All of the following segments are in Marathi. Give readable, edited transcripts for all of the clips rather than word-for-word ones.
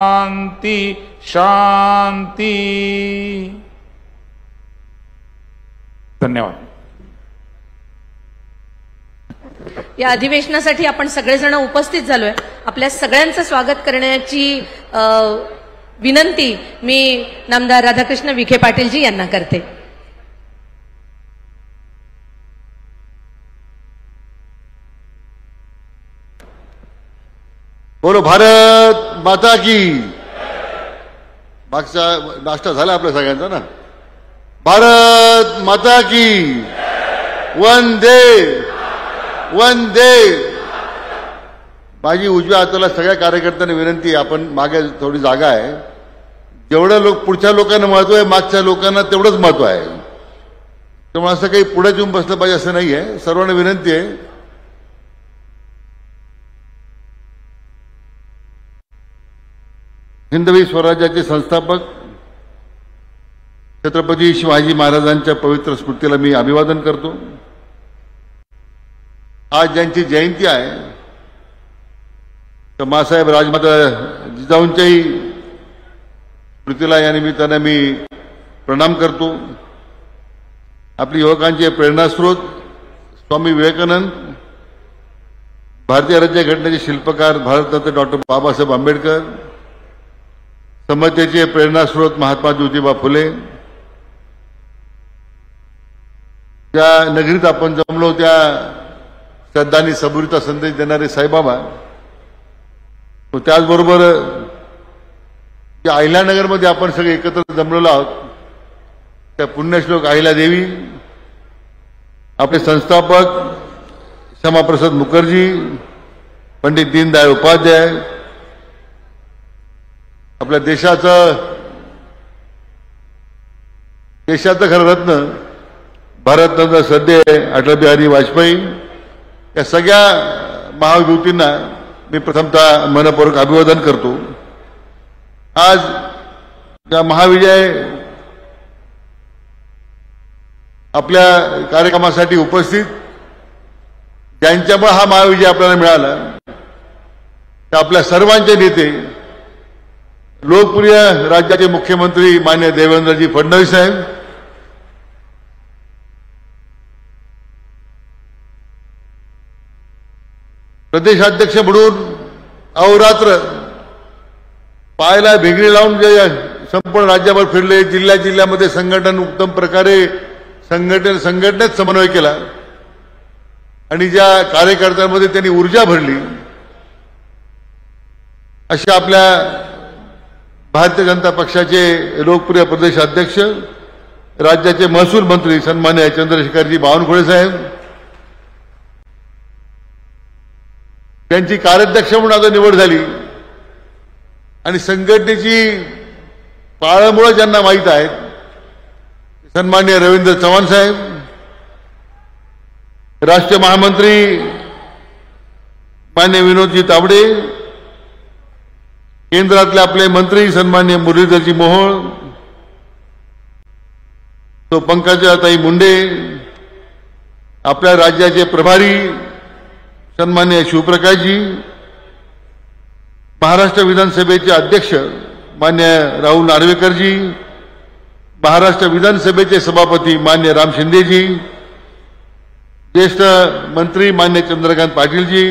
शांती शांती। धन्यवाद। या अधिवेशनासाठी आपण सगळेजण उपस्थित झालोय। आपल्या सगळ्यांचं स्वागत करण्याची विनंती मी नामदार राधाकृष्ण विखे पाटीलजी यांना करते। बोलो भारत माता की। मागचा नाश्ता झाला आपल्या सगळ्यांचा ना। भारत माता की। वंदे वंदे। माझी उजव्या हाताला सगळ्या कार्यकर्त्यांना विनंती, आपण मागे थोडी जागा आहे, जेवढं लोक पुढच्या लोकांना महत्व आहे मागच्या लोकांना तेवढंच महत्व आहे। त्यामुळे असं काही पुढे येऊन बसलं पाहिजे असं नाही आहे। सर्वांना विनंती आहे, हिंदवी स्वराज्याचे संस्थापक छत्रपती शिवाजी महाराजांच्या पवित्र स्मृतीला मी अभिवादन करतो। आज ज्यांची जयंती आहे तर मासाहेब राजमाता जिजाऊंच्याही स्मृतीला या निमित्ताने मी प्रणाम करतो। आपली युवकांचे प्रेरणास्रोत स्वामी विवेकानंद, भारतीय राज्यघटनेचे शिल्पकार भारतरत्न डॉक्टर बाबासाहेब आंबेडकर, समतेचे प्रेरणास्रोत महात्मा ज्योतिबा फुले, त्या नगरीत आपण जमलो त्या श्रद्धा आणि सबुरीचा संदेश देणारे साईबाबा, त्याचबरोबर त्या अहिल्यानगरमध्ये आपण सगळे एकत्र जमलेलो आहोत त्या पुण्यश्लोक अहिल्यादेवी, आपले संस्थापक श्यामाप्रसाद मुखर्जी, पंडित दीनदयाळ उपाध्याय, आपल्या देशाचं खरं रत्न भारतरत्न सध्या अटल बिहारी वाजपेयी, या सगळ्या महाविभूतींना मी प्रथमतः मनपूर्वक अभिवादन करतो। आज या महाविजय आपल्या कार्यक्रमासाठी उपस्थित ज्यांच्यामुळे हा महाविजय आपल्याला मिळाला त्या आपल्या सर्वांचे नेते, लोकप्रिय राज्याचे मुख्यमंत्री माननीय देवेंद्रजी फडणवीस साहेब, प्रदेशाध्यक्ष म्हणून अहोरात्र पायाला भिंगरी लावून जे संपूर्ण राज्याभर फिरले, जिल्ह्यामध्ये संघटन उत्तम प्रकारे संघटनेत समन्वय केला आणि ज्या कार्यकर्त्यांमध्ये त्यांनी ऊर्जा भरली, अशा आपल्या भारतीय जनता पक्षाचे लोकप्रिय प्रदेशाध्यक्ष, राज्याचे महसूल मंत्री सन्मान्य चंद्रशेखरजी बावनकुळे साहेब, त्यांची कार्याध्यक्ष म्हणून आता निवड झाली आणि संघटनेची पाळंमुळं ज्यांना माहीत आहेत सन्मान्य रवींद्र चव्हाण साहेब, राष्ट्रीय महामंत्री मान्य विनोदजी तावडे, केंद्रातले आपले मंत्री सन्मान्य मुरलीधरजी मोहोळ, तो पंकजाताई मुंडे, आपल्या राज्याचे प्रभारी सन्मान्य शिवप्रकाशजी, महाराष्ट्र विधानसभेचे अध्यक्ष मान्य राहुल नार्वेकरजी, महाराष्ट्र विधानसभेचे सभापती मान्य राम शिंदेजी, ज्येष्ठ मंत्री मान्य चंद्रकांत पाटीलजी,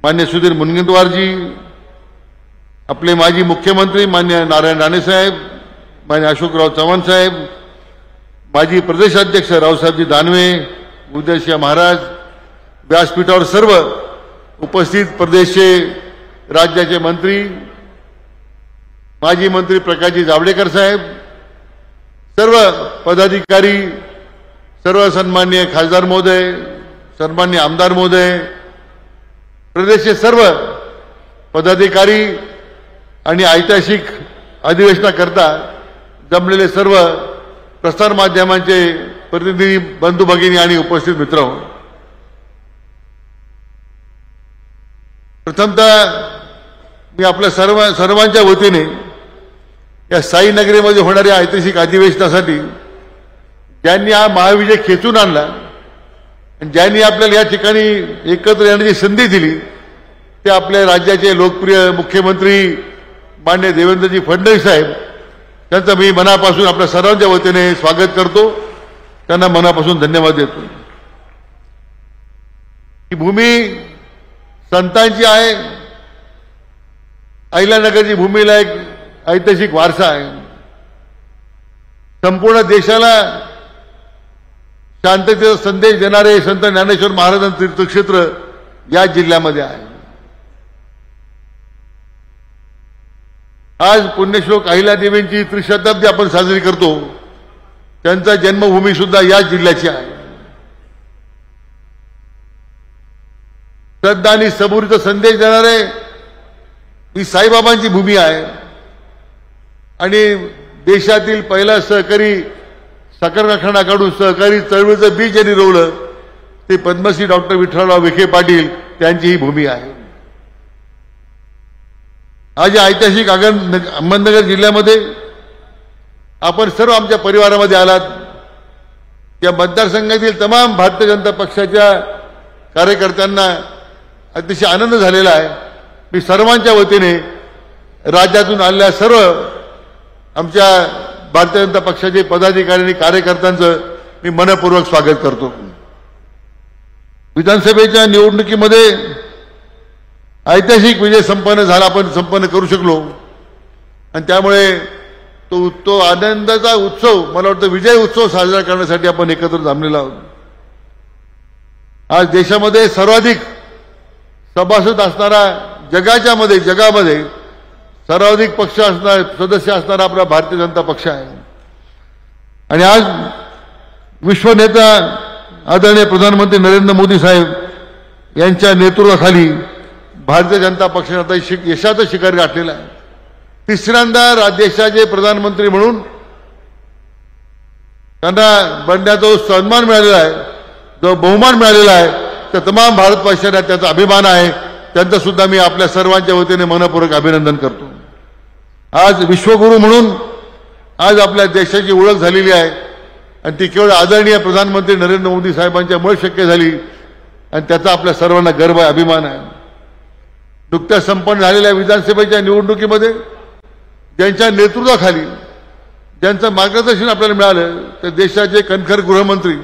मान्य सुधीर मुनगंटीवारजी, आपले माजी मुख्यमंत्री मान्य नारायण राणे साहेब, मान्य अशोकराव चव्हाण साहेब, माजी प्रदेशाध्यक्ष रावसाहेबजी दानवे, उदयसिंह महाराज, व्यासपीठावर सर्व उपस्थित प्रदेशचे राज्याचे मंत्री, माजी मंत्री प्रकाशजी जावडेकर साहेब, सर्व पदाधिकारी, सर्व सन्मान्य खासदार महोदय, सन्मान्य आमदार महोदय, प्रदेशचे सर्व पदाधिकारी आणि ऐतिहासिक अधिवेशनाकरता जमलेले सर्व प्रसार माध्यमांचे प्रतिनिधी बंधू भगिनी आणि उपस्थित मित्र, प्रथमतः मी आपल्या सर्वांच्या वतीने या साईनगरीमध्ये होणाऱ्या ऐतिहासिक अधिवेशनासाठी ज्यांनी हा महाविजय खेचून आणला आणि ज्यांनी आपल्याला या ठिकाणी एकत्र येण्याची संधी दिली ते आपल्या राज्याचे लोकप्रिय मुख्यमंत्री माननीय देवेंद्रजी फडणवीस साहेब त्यांचं मी मनापासून आपल्या सर्वांच्या वतीने स्वागत करतो, त्यांना मनापासून धन्यवाद देतो. ही भूमी संतांची आहे. अहिल्यानगरची भूमीला एक ऐतिहासिक वारसा आहे. संपूर्ण देशाला शांततेचा संदेश देणारे संत ज्ञानेश्वर महाराजांचं तीर्थक्षेत्र या जिल्ह्यामध्ये आहे. आज पुण्यश्लोक अहिल्यादेवींची त्रिशताब्दी आपण साजरी करतो. त्यांचा जन्मभूमी सुद्धा या जिल्ह्याची आहे. श्रद्धा आणि सबुरीचा संदेश देणारे ही साईबाबांची भूमी आहे. आणि देशातील पहिला सहकारी साखर कारखाना काढून सहकारी चळवळीचं बीज ज्यांनी रोवलं ते पद्मश्री डॉक्टर विठ्ठलराव विखे पाटील त्यांची ही भूमी आहे. आज या ऐतिहासिक अहमदनगर जिल्ह्यामध्ये आपण सर्व आमच्या परिवारामध्ये आलात. या मतदारसंघातील तमाम भारतीय जनता पक्षाच्या कार्यकर्त्यांना अतिशय आनंद झालेला आहे. मी सर्वांच्या वतीने राज्यातून आलेल्या सर्व आमच्या भारतीय जनता पक्षाचे पदाधिकारी आणि कार्यकर्त्यांचं मी मनपूर्वक स्वागत करतो. विधानसभेच्या निवडणुकीमध्ये ऐतिहासिक विजय संपन्न करू शकलो आणि त्यामुळे तो आनंदाचा उत्सव, मला वाटतं विजय उत्सव साजरा करण्यासाठी आपण एकत्र जमलेलो आहोत. आज देशामध्ये सर्वाधिक सभासद असणारा जगामध्ये सर्वाधिक पक्ष असणारा सदस्य असणारा आपला भारतीय जनता पक्ष आहे. आणि आज विश्वनेता आदरणीय प्रधानमंत्री नरेंद्र मोदी साहेब यांच्या नेतृत्वाखाली भारतीय जनता पक्षाने आता यशाचं शिखर गाठलेलं आहे. तिसऱ्यांदा देशाचे प्रधानमंत्री म्हणून त्यांना बनण्याचा जो सन्मान मिळालेला आहे, जो बहुमान मिळालेला आहे, त्या तमाम भारतवासियांना त्याचा अभिमान आहे. त्यांचं सुद्धा मी आपल्या सर्वांच्या वतीने मनपूर्वक अभिनंदन करतो. आज विश्वगुरू म्हणून आज आपल्या देशाची ओळख झालेली आहे आणि ती केवळ आदरणीय प्रधानमंत्री नरेंद्र मोदी साहेबांच्यामुळे शक्य झाली आणि त्याचा आपल्या सर्वांना गर्व आहे, अभिमान आहे. नुकत्याच संपन्न झालेल्या विधानसभेच्या निवडणुकीमध्ये ज्यांच्या नेतृत्वाखाली ज्यांचं मार्गदर्शन आपल्याला मिळालं ते देशाचे कणखर गृहमंत्री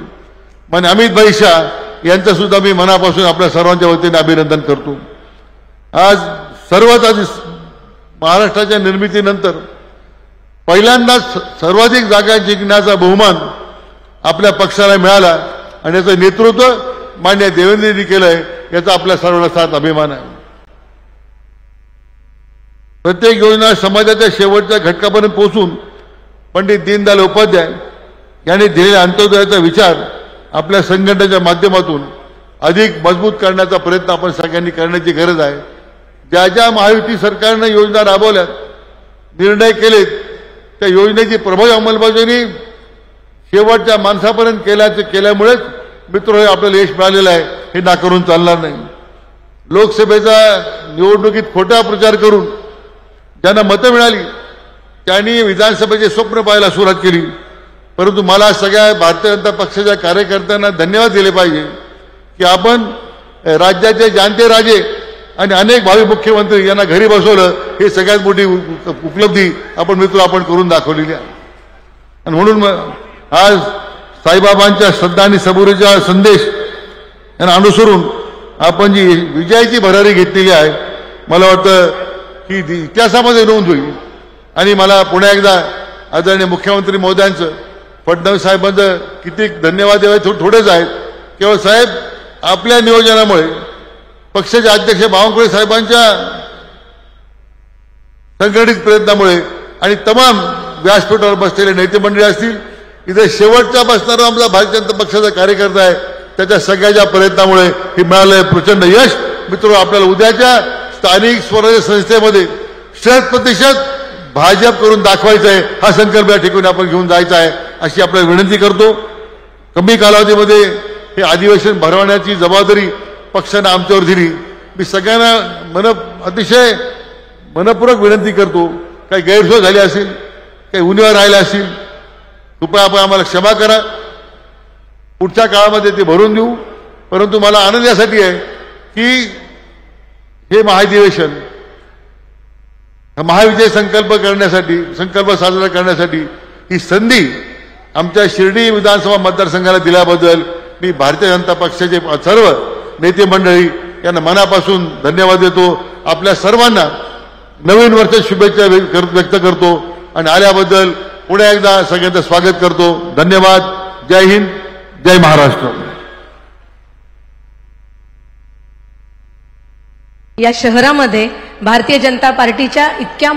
माननीय अमित भाई शाह यांचं सुद्धा मी मनापासून आपल्या सर्वांच्या वतीने अभिनंदन करतो. आज सर्वात आधी महाराष्ट्राच्या निर्मितीनंतर पहिल्यांदाच सर्वाधिक जागा जिंकण्याचा बहुमान आपल्या पक्षाला मिळाला आणि याचं नेतृत्व माननीय देवेंद्रजी केलंय, याचा आपल्या सर्वांना साथ अभिमान आहे. प्रत्येक योजना समाजाच्या शेवटच्या घटकापर्यंत पोहोचून पंडित दीनदयाळ उपाध्याय यांनी दिलेल्या अंत्योदयाचा विचार आपल्या संघटनेच्या माध्यमातून अधिक मजबूत करण्याचा प्रयत्न आपण सगळ्यांनी करण्याची गरज आहे. ज्या ज्या महायुती सरकारनं योजना राबवल्यात, निर्णय केलेत, त्या योजनेची प्रभावी अंमलबजावणी शेवटच्या माणसापर्यंत केल्यामुळेच मित्र आपल्याला यश मिळालेलं आहे, हे नाकारून चालणार नाही. लोकसभेचा निवडणुकीत खोटा प्रचार करून ज्यांना मतं मिळाली त्यांनी विधानसभेचे स्वप्न पाहायला सुरुवात केली. परंतु मला सगळ्या भारतीय जनता पक्षाच्या कार्यकर्त्यांना धन्यवाद दिले पाहिजे की आपण राज्याचे जाणते राजे आणि अनेक भावी मुख्यमंत्री यांना घरी बसवलं, हे सगळ्यात मोठी उपलब्धी आपण करून दाखवलेली आहे. आणि म्हणून आज साईबाबांच्या श्रद्धा आणि सबुरीचा संदेश यांना अनुसरून आपण जी विजयाची भरारी घेतलेली आहे, मला वाटतं की इतिहासामध्ये नोंद होईल. आणि मला पुन्हा एकदा आदरणीय मुख्यमंत्री महोदयांचं, फडणवीस साहेबांचं किती धन्यवाद द्यावे थोडेच आहेत. केवळ साहेब आपल्या नियोजनामुळे, पक्षाचे अध्यक्ष बावनकुळे साहेबांच्या संघटित प्रयत्नामुळे आणि तमाम व्यासपीठावर बसलेले नेते मंडळी असतील, इथे शेवटच्या बसणारा आमचा भारतीय जनता पक्षाचा कार्यकर्ता आहे, त्याच्या सगळ्याच्या प्रयत्नामुळे हे मिळालं प्रचंड यश. मित्र, आपल्याला उद्याच्या स्थानिक स्वराज्य संस्थेमध्ये 100% भाजप करून दाखवायचं आहे. हा संकल्प या ठिकाणी आपण घेऊन जायचा आहे, अशी आपल्याला विनंती करतो. कमी कालावधीमध्ये हे अधिवेशन भरवण्याची जबाबदारी पक्षाने आमच्यावर दिली. मी सगळ्यांना अतिशय मनपूर्वक विनंती करतो, काही गैरसोय झाली असेल, काही उणिवा राहिल्या असतील, कृपया आपण आम्हाला क्षमा करा. पुढच्या काळामध्ये ते भरून देऊ. परंतु मला आनंद यासाठी आहे की हे महाधिवेशन हा महाविजय संकल्प साजरा करण्यासाठी ही संधी आमच्या शिर्डी विधानसभा मतदारसंघाला दिल्याबद्दल मी भारतीय जनता पक्षाचे सर्व नेते मंडळी यांना मनापासून धन्यवाद देतो. आपल्या सर्वांना नवीन वर्षात शुभेच्छा व्यक्त करतो आणि आल्याबद्दल पुन्हा एकदा सगळ्यांचं स्वागत करतो. धन्यवाद. जय हिंद, जय महाराष्ट्र. या शहरामध्ये भारतीय जनता पार्टीच्या इतक्या